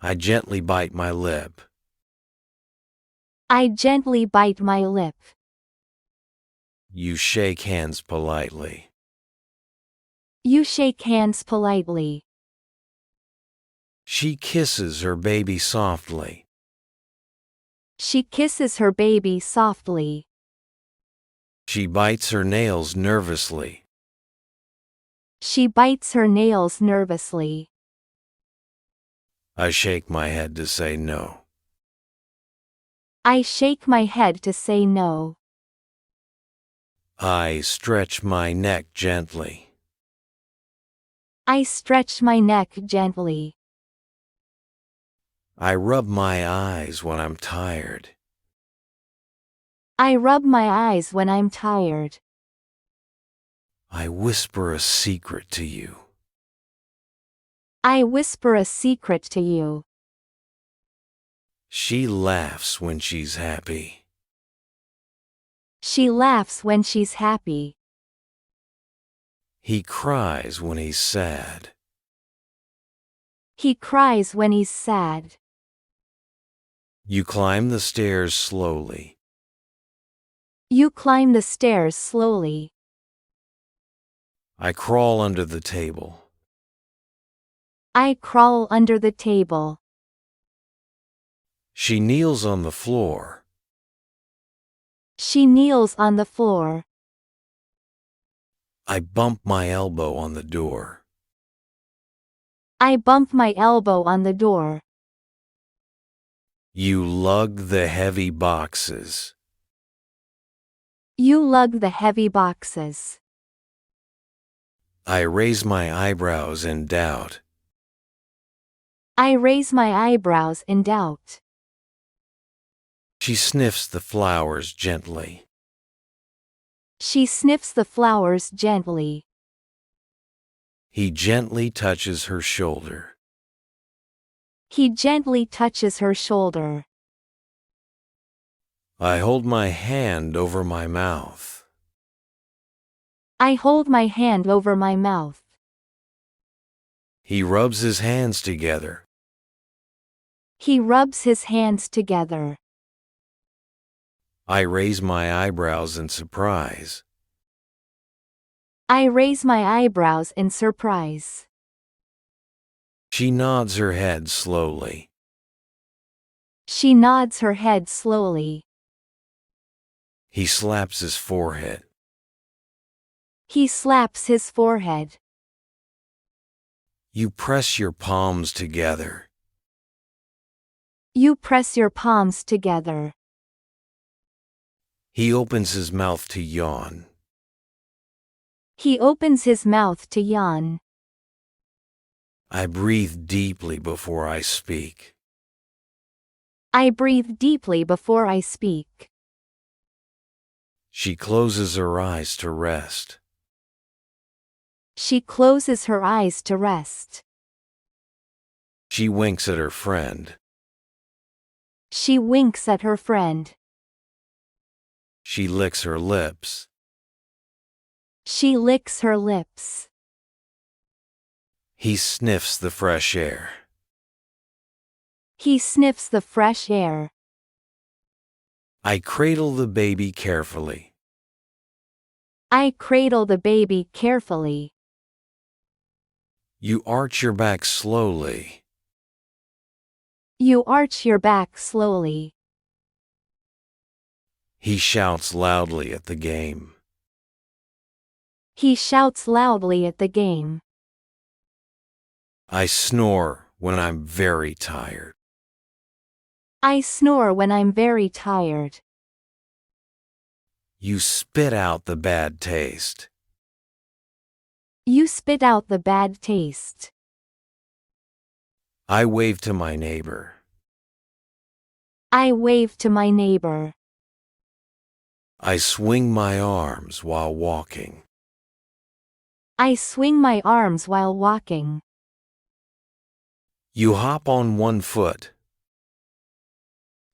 I gently bite my lip. I gently bite my lip. You shake hands politely. You shake hands politely. She kisses her baby softly. She kisses her baby softly. She bites her nails nervously. She bites her nails nervously. I shake my head to say no. I shake my head to say no. I stretch my neck gently. I stretch my neck gently. I rub my eyes when I'm tired. I rub my eyes when I'm tired. I whisper a secret to you. I whisper a secret to you. She laughs when she's happy. She laughs when she's happy. He cries when he's sad. He cries when he's sad. You climb the stairs slowly. You climb the stairs slowly. I crawl under the table. I crawl under the table. She kneels on the floor. She kneels on the floor. I bump my elbow on the door. I bump my elbow on the door. You lug the heavy boxes. You lug the heavy boxes. I raise my eyebrows in doubt. I raise my eyebrows in doubt. She sniffs the flowers gently. She sniffs the flowers gently. He gently touches her shoulder. He gently touches her shoulder. I hold my hand over my mouth. I hold my hand over my mouth. He rubs his hands together. He rubs his hands together. I raise my eyebrows in surprise. I raise my eyebrows in surprise. She nods her head slowly. She nods her head slowly. He slaps his forehead. He slaps his forehead. You press your palms together. You press your palms together. He opens his mouth to yawn. He opens his mouth to yawn. I breathe deeply before I speak. I breathe deeply before I speak. She closes her eyes to rest. She closes her eyes to rest. She winks at her friend. She winks at her friend. She licks her lips. She licks her lips. He sniffs the fresh air. He sniffs the fresh air. I cradle the baby carefully. I cradle the baby carefully. You arch your back slowly. You arch your back slowly. He shouts loudly at the game. He shouts loudly at the game. I snore when I'm very tired. I snore when I'm very tired. You spit out the bad taste. You spit out the bad taste. I wave to my neighbor. I wave to my neighbor. I swing my arms while walking. I swing my arms while walking. You hop on one foot.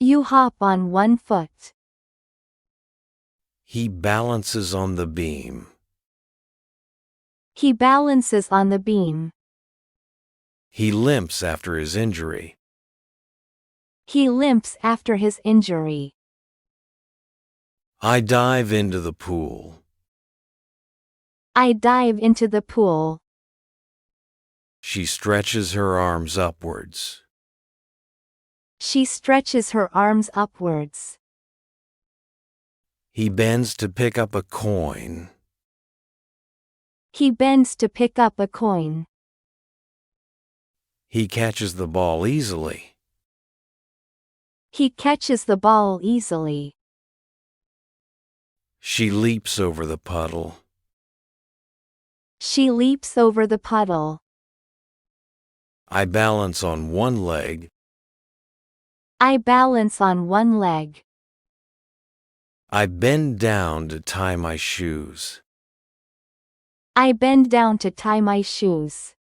You hop on one foot. He balances on the beam. He balances on the beam. He limps after his injury. He limps after his injury. I dive into the pool. I dive into the pool. She stretches her arms upwards. She stretches her arms upwards. He bends to pick up a coin. He bends to pick up a coin. He catches the ball easily. He catches the ball easily. She leaps over the puddle. She leaps over the puddle. I balance on one leg. I balance on one leg. I bend down to tie my shoes. I bend down to tie my shoes.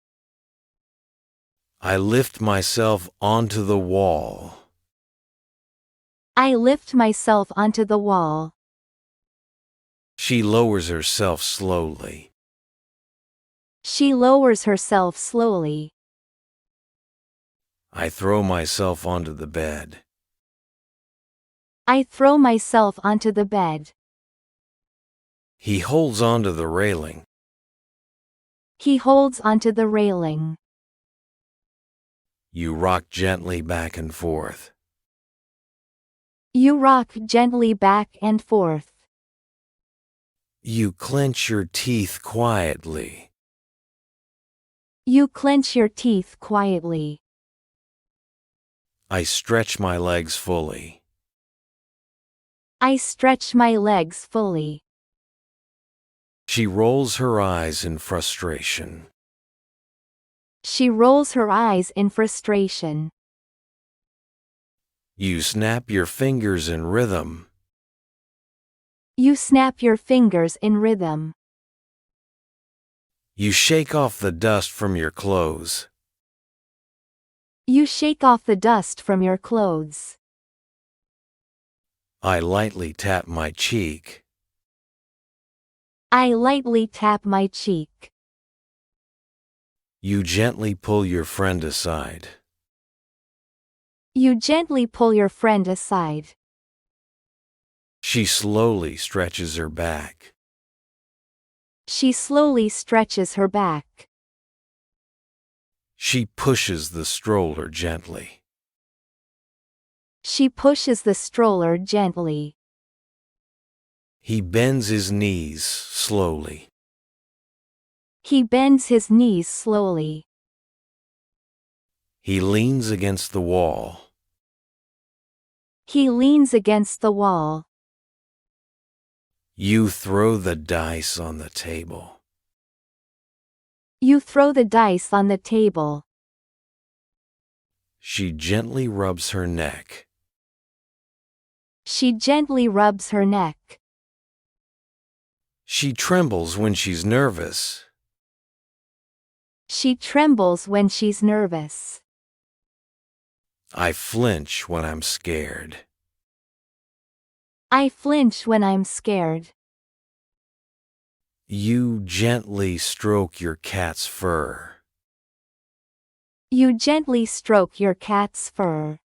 I lift myself onto the wall. I lift myself onto the wall. She lowers herself slowly. She lowers herself slowly. I throw myself onto the bed. I throw myself onto the bed. He holds onto the railing. He holds onto the railing. You rock gently back and forth. You rock gently back and forth. You clench your teeth quietly. You clench your teeth quietly. I stretch my legs fully. I stretch my legs fully. She rolls her eyes in frustration. She rolls her eyes in frustration. You snap your fingers in rhythm. You snap your fingers in rhythm. You shake off the dust from your clothes. You shake off the dust from your clothes. I lightly tap my cheek. I lightly tap my cheek. You gently pull your friend aside. You gently pull your friend aside. She slowly stretches her back. She slowly stretches her back. She pushes the stroller gently. She pushes the stroller gently. He bends his knees slowly. He bends his knees slowly. He leans against the wall. He leans against the wall. You throw the dice on the table. You throw the dice on the table. She gently rubs her neck. She gently rubs her neck. She trembles when she's nervous. She trembles when she's nervous. I flinch when I'm scared. I flinch when I'm scared. You gently stroke your cat's fur. You gently stroke your cat's fur.